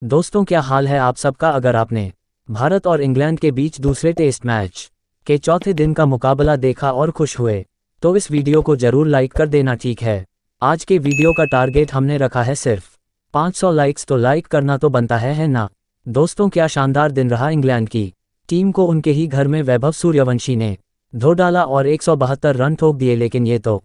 दोस्तों, क्या हाल है आप सबका। अगर आपने भारत और इंग्लैंड के बीच दूसरे टेस्ट मैच के चौथे दिन का मुकाबला देखा और खुश हुए तो इस वीडियो को जरूर लाइक कर देना। ठीक है, आज के वीडियो का टारगेट हमने रखा है सिर्फ 500 लाइक्स, तो लाइक करना तो बनता है ना। दोस्तों, क्या शानदार दिन रहा। इंग्लैंड की टीम को उनके ही घर में वैभव सूर्यवंशी ने धो डाला और 172 रन ठोक दिए। लेकिन ये तो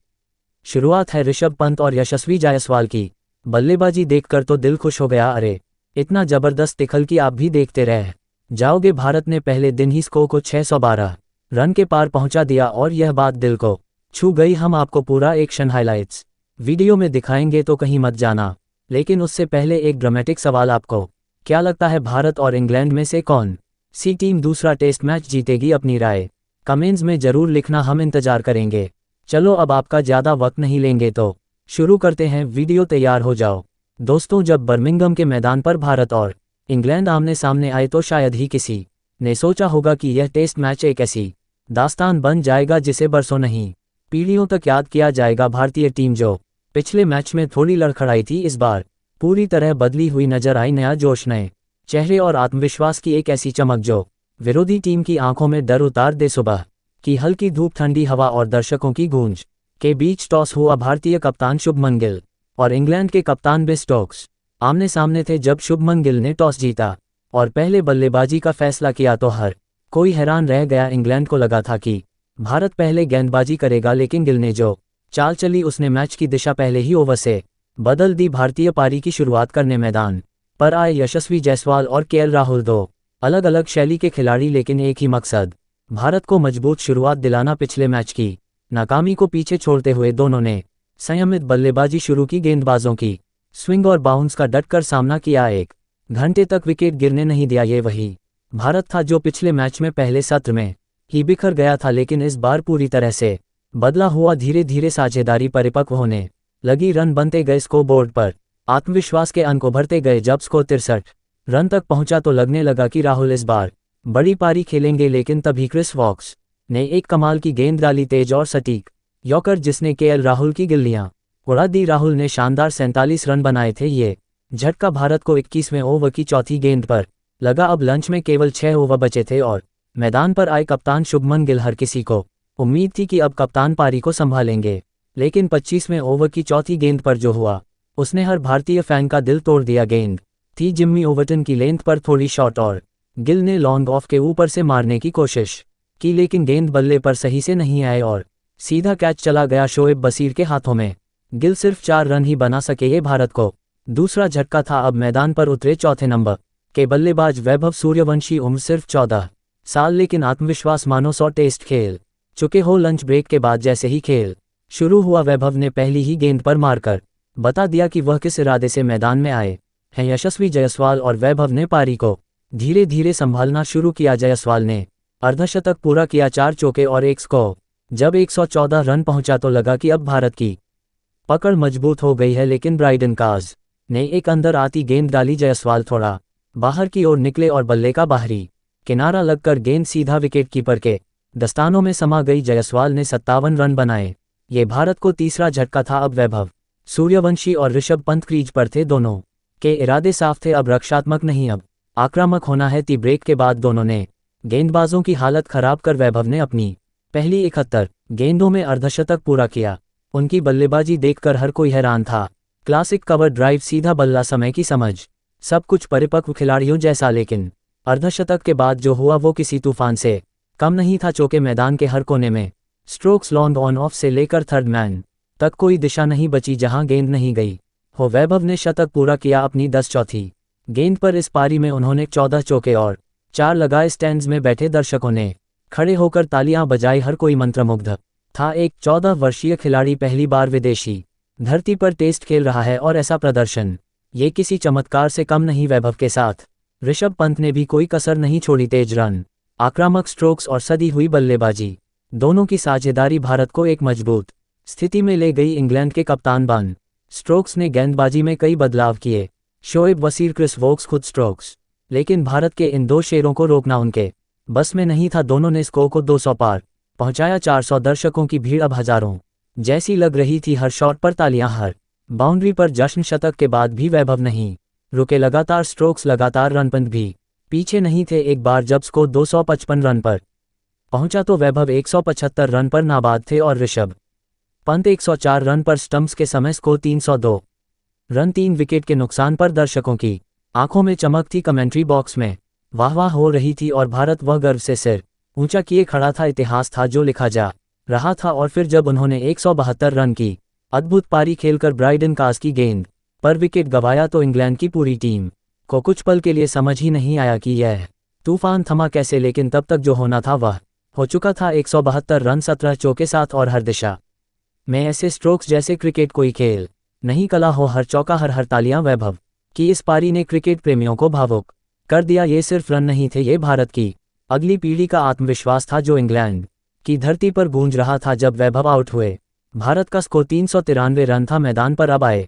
शुरुआत है। ऋषभ पंत और यशस्वी जायसवाल की बल्लेबाजी देखकर तो दिल खुश हो गया। अरे इतना जबरदस्त तिखल कि आप भी देखते रह जाओगे। भारत ने पहले दिन ही स्कोर को 612 रन के पार पहुंचा दिया और यह बात दिल को छू गई। हम आपको पूरा एक्शन हाइलाइट्स वीडियो में दिखाएंगे, तो कहीं मत जाना। लेकिन उससे पहले एक ड्रामेटिक सवाल, आपको क्या लगता है भारत और इंग्लैंड में से कौन सी टीम दूसरा टेस्ट मैच जीतेगी? अपनी राय कमेंट्स में जरूर लिखना, हम इंतजार करेंगे। चलो अब आपका ज़्यादा वक्त नहीं लेंगे तो शुरू करते हैं। वीडियो तैयार हो जाओ। दोस्तों, जब बर्मिंघम के मैदान पर भारत और इंग्लैंड आमने सामने आए तो शायद ही किसी ने सोचा होगा कि यह टेस्ट मैच एक ऐसी दास्तान बन जाएगा जिसे बरसों नहीं पीढ़ियों तक याद किया जाएगा। भारतीय टीम जो पिछले मैच में थोड़ी लड़खड़ाई थी, इस बार पूरी तरह बदली हुई नजर आई। नया जोश, नए चेहरे और आत्मविश्वास की एक ऐसी चमक जो विरोधी टीम की आंखों में डर उतार दे। सुबह की हल्की धूप, ठंडी हवा और दर्शकों की गूंज के बीच टॉस हुआ। भारतीय कप्तान शुभमन गिल और इंग्लैंड के कप्तान बेन स्टोक्स आमने सामने थे। जब शुभमन गिल ने टॉस जीता और पहले बल्लेबाजी का फैसला किया तो हर कोई हैरान रह गया। इंग्लैंड को लगा था कि भारत पहले गेंदबाजी करेगा, लेकिन गिल ने जो चाल चली उसने मैच की दिशा पहले ही ओवर से बदल दी। भारतीय पारी की शुरुआत करने मैदान पर आए यशस्वी जायसवाल और केएल राहुल, दो अलग अलग शैली के खिलाड़ी, लेकिन एक ही मकसद, भारत को मजबूत शुरुआत दिलाना। पिछले मैच की नाकामी को पीछे छोड़ते हुए दोनों ने संयमित बल्लेबाजी शुरू की। गेंदबाजों की स्विंग और बाउंस का डटकर सामना किया। एक घंटे तक विकेट गिरने नहीं दिया। ये वही भारत था जो पिछले मैच में पहले सत्र में ही बिखर गया था, लेकिन इस बार पूरी तरह से बदला हुआ। धीरे धीरे साझेदारी परिपक्व होने लगी, रन बनते गए स्कोरबोर्ड पर, आत्मविश्वास के अंक उभरते गए। जब स्कोर 63 रन तक पहुंचा तो लगने लगा कि राहुल इस बार बड़ी पारी खेलेंगे। लेकिन तभी क्रिस वॉक्स ने एक कमाल की गेंद डाली, तेज और सटीक यॉर्कर, जिसने केएल राहुल की गिल्लियां उड़ा दी। राहुल ने शानदार 47 रन बनाए थे। ये झटका भारत को 21वें ओवर की चौथी गेंद पर लगा। अब लंच में केवल 6 ओवर बचे थे और मैदान पर आए कप्तान शुभमन गिल। हर किसी को उम्मीद थी कि अब कप्तान पारी को संभालेंगे, लेकिन 25वें ओवर की चौथी गेंद पर जो हुआ उसने हर भारतीय फैन का दिल तोड़ दिया। गेंद थी जिम्मी ओवर्टन की लेंथ पर थोड़ी शॉर्ट और गिल ने लॉन्ग ऑफ के ऊपर से मारने की कोशिश की, लेकिन गेंद बल्ले पर सही से नहीं आए और सीधा कैच चला गया शोएब बशीर के हाथों में। गिल सिर्फ 4 रन ही बना सके। ये भारत को दूसरा झटका था। अब मैदान पर उतरे चौथे नंबर के बल्लेबाज वैभव सूर्यवंशी। उम्र सिर्फ 14 साल, लेकिन आत्मविश्वास मानो 100 टेस्ट खेल चुके हो। लंच ब्रेक के बाद जैसे ही खेल शुरू हुआ, वैभव ने पहली ही गेंद पर मारकर बता दिया कि वह किस इरादे से मैदान में आए हैं। यशस्वी जायसवाल और वैभव ने पारी को धीरे धीरे संभालना शुरू किया। जायसवाल ने अर्धशतक पूरा किया, 4 चौके और एक स्कोर। जब 114 रन पहुंचा तो लगा कि अब भारत की पकड़ मजबूत हो गई है, लेकिन ब्राइडन काज ने एक अंदर आती गेंद डाली। जायसवाल थोड़ा बाहर की ओर निकले और बल्ले का बाहरी किनारा लगकर गेंद सीधा विकेट कीपर के दस्तानों में समा गई। जायसवाल ने 57 रन बनाए। ये भारत को तीसरा झटका था। अब वैभव सूर्यवंशी और ऋषभ पंत क्रीज पर थे। दोनों के इरादे साफ थे, अब रक्षात्मक नहीं, अब आक्रामक होना है। टी ब्रेक के बाद दोनों ने गेंदबाजों की हालत खराब कर वैभव ने अपनी पहली 71 गेंदों में अर्धशतक पूरा किया। उनकी बल्लेबाजी देखकर हर कोई हैरान था। क्लासिक कवर ड्राइव, सीधा बल्ला, समय की समझ, सब कुछ परिपक्व खिलाड़ियों जैसा। लेकिन अर्धशतक के बाद जो हुआ वो किसी तूफान से कम नहीं था। चौके मैदान के हर कोने में, स्ट्रोक्स लॉन्ग ऑन ऑफ से लेकर थर्ड मैन तक कोई दिशा नहीं बची जहां गेंद नहीं गई हो। वैभव ने शतक पूरा किया अपनी 10 चौथी गेंद पर। इस पारी में उन्होंने 14 चौके और 4 लगाए। स्टैंड्स में बैठे दर्शकों ने खड़े होकर तालियां बजाई, हर कोई मंत्रमुग्ध था। एक 14 वर्षीय खिलाड़ी पहली बार विदेशी धरती पर टेस्ट खेल रहा है और ऐसा प्रदर्शन ये किसी चमत्कार से कम नहीं। वैभव के साथ ऋषभ पंत ने भी कोई कसर नहीं छोड़ी। तेज रन, आक्रामक स्ट्रोक्स और सदी हुई बल्लेबाजी, दोनों की साझेदारी भारत को एक मजबूत स्थिति में ले गई। इंग्लैंड के कप्तान बेन स्टोक्स ने गेंदबाजी में कई बदलाव किए। शोएब बशीर, क्रिस वोक्स, खुद स्टोक्स, लेकिन भारत के इन दो शेरों को रोकना उनके बस में नहीं था। दोनों ने स्कोर को 200 पार पहुंचाया। 400 दर्शकों की भीड़ अब हजारों जैसी लग रही थी। हर शॉट पर तालियां, हर बाउंड्री पर जश्न। शतक के बाद भी वैभव नहीं रुके लगातार स्ट्रोक्स, लगातार रन, पंत भी पीछे नहीं थे। एक बार जब स्कोर 255 रन पर पहुंचा तो वैभव 175 रन पर नाबाद थे और ऋषभ पंत 104 रन पर स्टंप्स के समय स्कोर 302 रन, 3 विकेट के नुकसान पर। दर्शकों की आंखों में चमक थी, कमेंट्री बॉक्स में वाह हो रही थी और भारत वह गर्व से सिर ऊंचा किए खड़ा था। इतिहास था जो लिखा जा रहा था। और फिर जब उन्होंने 172 रन की अद्भुत पारी खेलकर ब्राइडन कास की गेंद पर विकेट गंवाया तो इंग्लैंड की पूरी टीम को कुछ पल के लिए समझ ही नहीं आया कि यह तूफान थमा कैसे। लेकिन तब तक जो होना था वह हो चुका था। 172 रन, 17 चौके साथ और हर दिशा में ऐसे स्ट्रोक्स जैसे क्रिकेट कोई खेल नहीं, कला हो। हर चौका, हर तालियां। वैभव की इस पारी ने क्रिकेट प्रेमियों को भावुक कर दिया। ये सिर्फ रन नहीं थे, ये भारत की अगली पीढ़ी का आत्मविश्वास था जो इंग्लैंड की धरती पर गूंज रहा था। जब वैभव आउट हुए, भारत का स्कोर 393 रन था। मैदान पर अब आए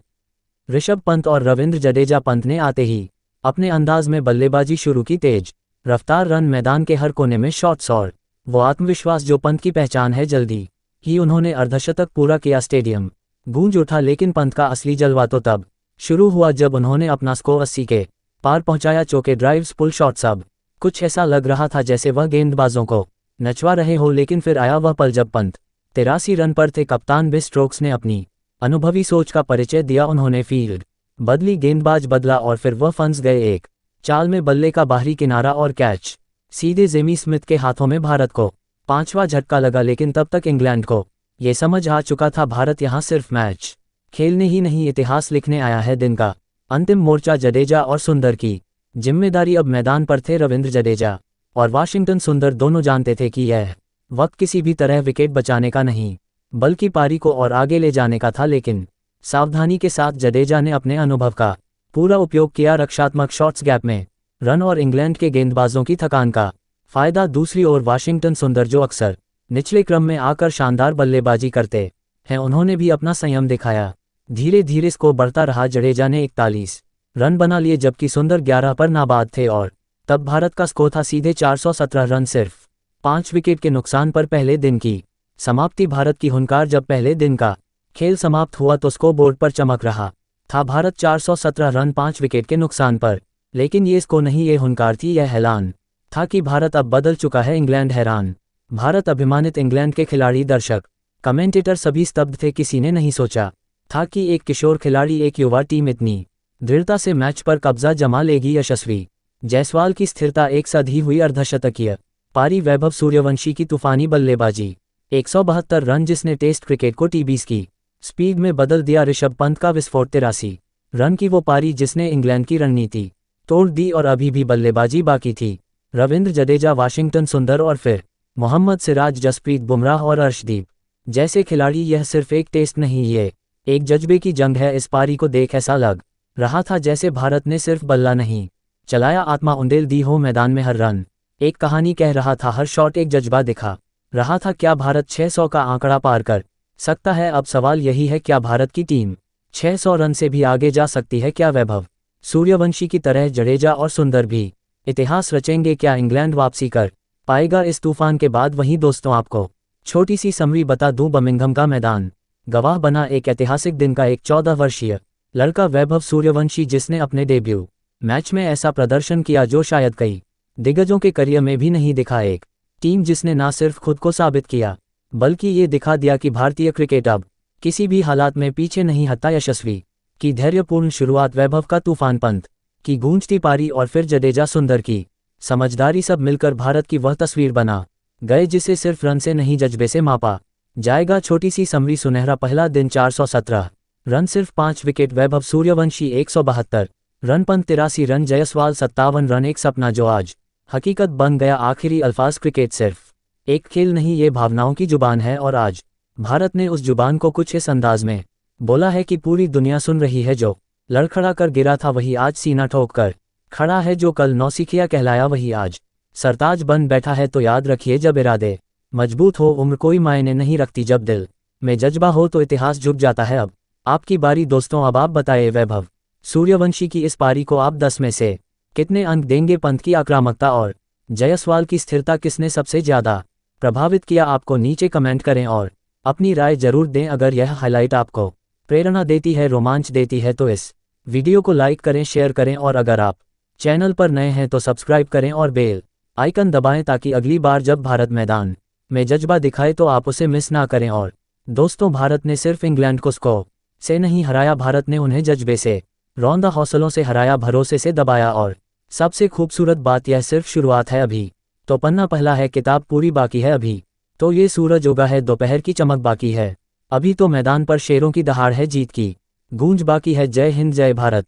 ऋषभ पंत और रविंद्र जडेजा। पंत ने आते ही अपने अंदाज में बल्लेबाजी शुरू की, तेज रफ्तार, रन, मैदान के हर कोने में शॉट्स और वो आत्मविश्वास जो पंत की पहचान है। जल्दी ही उन्होंने अर्धशतक पूरा किया, स्टेडियम गूंज उठा। लेकिन पंत का असली जलवा तो तब शुरू हुआ जब उन्होंने अपना स्कोर 80 के पार पहुंचाया। चौके, ड्राइव्स, पुल शॉट्स, अब कुछ ऐसा लग रहा था जैसे वह गेंदबाजों को नचवा रहे हो। लेकिन फिर आया वह पल जब पंत 83 रन पर थे। कप्तान बिल स्टोक्स ने अपनी अनुभवी सोच का परिचय दिया। उन्होंने फील्ड बदली, गेंदबाज बदला और फिर वह फंस गए एक चाल में। बल्ले का बाहरी किनारा और कैच सीधे जेमी स्मिथ के हाथों में। भारत को 5वां झटका लगा। लेकिन तब तक इंग्लैंड को ये समझ आ चुका था, भारत यहां सिर्फ मैच खेलने ही नहीं, इतिहास लिखने आया है। दिन का अंतिम मोर्चा, जडेजा और सुंदर की जिम्मेदारी अब मैदान पर थे। रविंद्र जडेजा और वाशिंगटन सुंदर दोनों जानते थे कि यह वक्त किसी भी तरह विकेट बचाने का नहीं, बल्कि पारी को और आगे ले जाने का था। लेकिन सावधानी के साथ जडेजा ने अपने अनुभव का पूरा उपयोग किया, रक्षात्मक शॉट्स, गैप में रन और इंग्लैंड के गेंदबाजों की थकान का फायदा। दूसरी ओर वाशिंगटन सुंदर जो अक्सर निचले क्रम में आकर शानदार बल्लेबाजी करते हैं, उन्होंने भी अपना संयम दिखाया। धीरे धीरे स्कोर बढ़ता रहा। जडेजा ने 41 रन बना लिए जबकि सुंदर 11 पर नाबाद थे और तब भारत का स्कोर था सीधे 417 रन, सिर्फ 5 विकेट के नुकसान पर। पहले दिन की समाप्ति, भारत की हुनकार। जब पहले दिन का खेल समाप्त हुआ तो स्कोर बोर्ड पर चमक रहा था, भारत 417 रन 5 विकेट के नुकसान पर। लेकिन ये स्कोर नहीं, ये हुनकार थी। यह ऐलान था कि भारत अब बदल चुका है। इंग्लैंड हैरान, भारत अभिमानित। इंग्लैंड के खिलाड़ी, दर्शक, कमेंटेटर सभी स्तब्ध थे। किसी ने नहीं सोचा था कि एक किशोर खिलाड़ी, एक युवा टीम इतनी दृढ़ता से मैच पर कब्जा जमा लेगी। यशस्वी जायसवाल की स्थिरता, एक सधी हुई अर्धशतकीय पारी। वैभव सूर्यवंशी की तूफानी बल्लेबाजी, 172 रन जिसने टेस्ट क्रिकेट को टी20 की स्पीड में बदल दिया। ऋषभ पंत का विस्फोट, 83 रन की वो पारी जिसने इंग्लैंड की रणनीति तोड़ दी। और अभी भी बल्लेबाजी बाकी थी। रविंद्र जडेजा, वाशिंगटन सुंदर और फिर मोहम्मद सिराज, जसप्रीत बुमराह और अर्शदीप जैसे खिलाड़ी। यह सिर्फ एक टेस्ट नहीं, ये एक जज्बे की जंग है। इस पारी को देख ऐसा लग रहा था जैसे भारत ने सिर्फ बल्ला नहीं चलाया, आत्मा उंडेल दी हो। मैदान में हर रन एक कहानी कह रहा था, हर शॉट एक जज्बा दिखा रहा था। क्या भारत 600 का आंकड़ा पार कर सकता है? अब सवाल यही है, क्या भारत की टीम 600 रन से भी आगे जा सकती है? क्या वैभव सूर्यवंशी की तरह जडेजा और सुंदर भी इतिहास रचेंगे? क्या इंग्लैंड वापसी कर पाएगा इस तूफान के बाद? वहीं दोस्तों, आपको छोटी सी समरी बता दूं, बर्मिंघम का मैदान गवाह बना एक ऐतिहासिक दिन का। एक 14 वर्षीय लड़का वैभव सूर्यवंशी, जिसने अपने डेब्यू मैच में ऐसा प्रदर्शन किया जो शायद कई दिग्गजों के करियर में भी नहीं दिखा। एक टीम जिसने न सिर्फ खुद को साबित किया बल्कि ये दिखा दिया कि भारतीय क्रिकेट अब किसी भी हालात में पीछे नहीं हटता। यशस्वी की धैर्यपूर्ण शुरुआत, वैभव का तूफान, पंत की गूंजती पारी और फिर जडेजा सुंदर की समझदारी, सब मिलकर भारत की वह तस्वीर बना गए जिसे सिर्फ रन से नहीं जज्बे से मापा जाएगा। छोटी सी समरी, सुनहरा पहला दिन, 417 रन, सिर्फ 5 wicket. Vaibhav Suryavanshi 172 run, Pant 83 run, Jaiswal 57 run. एक सपना जो आज हकीकत बन गया। आखिरी अल्फाज, क्रिकेट सिर्फ एक खेल नहीं, ये भावनाओं की जुबान है। और आज भारत ने उस जुबान को कुछ इस अंदाज में बोला है कि पूरी दुनिया सुन रही है। जो लड़खड़ा कर गिरा था वही आज सीना ठोक कर खड़ा है। जो कल नौसिखिया कहलाया वही आज सरताज बन बैठा है। तो याद रखिए, जब इरादे मजबूत हो उम्र कोई मायने नहीं रखती। जब दिल में जज्बा हो तो इतिहास झुक जाता है। अब आपकी बारी दोस्तों, अब आप बताइए वैभव सूर्यवंशी की इस पारी को आप 10 में से कितने अंक देंगे? पंत की आक्रामकता और जायसवाल की स्थिरता किसने सबसे ज्यादा प्रभावित किया? आपको नीचे कमेंट करें और अपनी राय जरूर दें। अगर यह हाइलाइट आपको प्रेरणा देती है, रोमांच देती है, तो इस वीडियो को लाइक करें, शेयर करें और अगर आप चैनल पर नए हैं तो सब्सक्राइब करें और बेल आइकन दबाएं ताकि अगली बार जब भारत मैदान में जज्बा दिखाए तो आप उसे मिस ना करें। और दोस्तों, भारत ने सिर्फ इंग्लैंड को स्कोर से नहीं हराया, भारत ने उन्हें जज्बे से रौंदा, हौसलों से हराया, भरोसे से दबाया। और सबसे खूबसूरत बात, यह सिर्फ शुरुआत है, अभी तो पन्ना पहला है, किताब पूरी बाकी है। अभी तो ये सूरज उगा है, दोपहर की चमक बाकी है, अभी तो मैदान पर शेरों की दहाड़ है, जीत की गूंज बाकी है। जय हिंद, जय भारत।